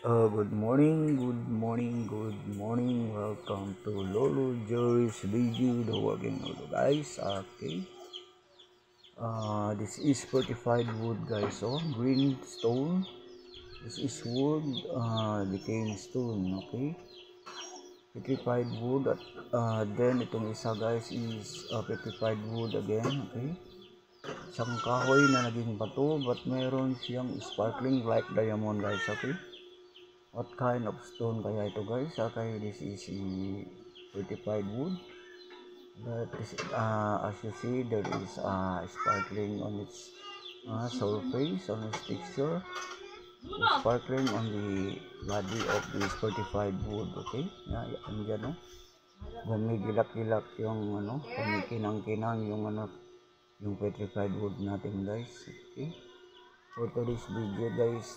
Good morning, good morning, good morning. Welcome to Lolo Joy's video, the working Lolo guys. Okay. This is fortified wood guys. Oh, green stone. This is wood, decaying stone. Okay. Petrified wood. At then itong isa guys is petrified wood again. Okay. Isang kahoy na naging bato but meron siyang sparkling like diamond guys. Okay. What kind of stone kaya ito guys? Okay, this is a fortified wood. But this, as you see, there is sparkling on its surface, on its texture. Sparkling on the body of this fortified wood. Okay, andyan no. Gumigilak-gilak yung kumikinang-kinang yung yung petrified wood natin guys. Okay. For today's video guys,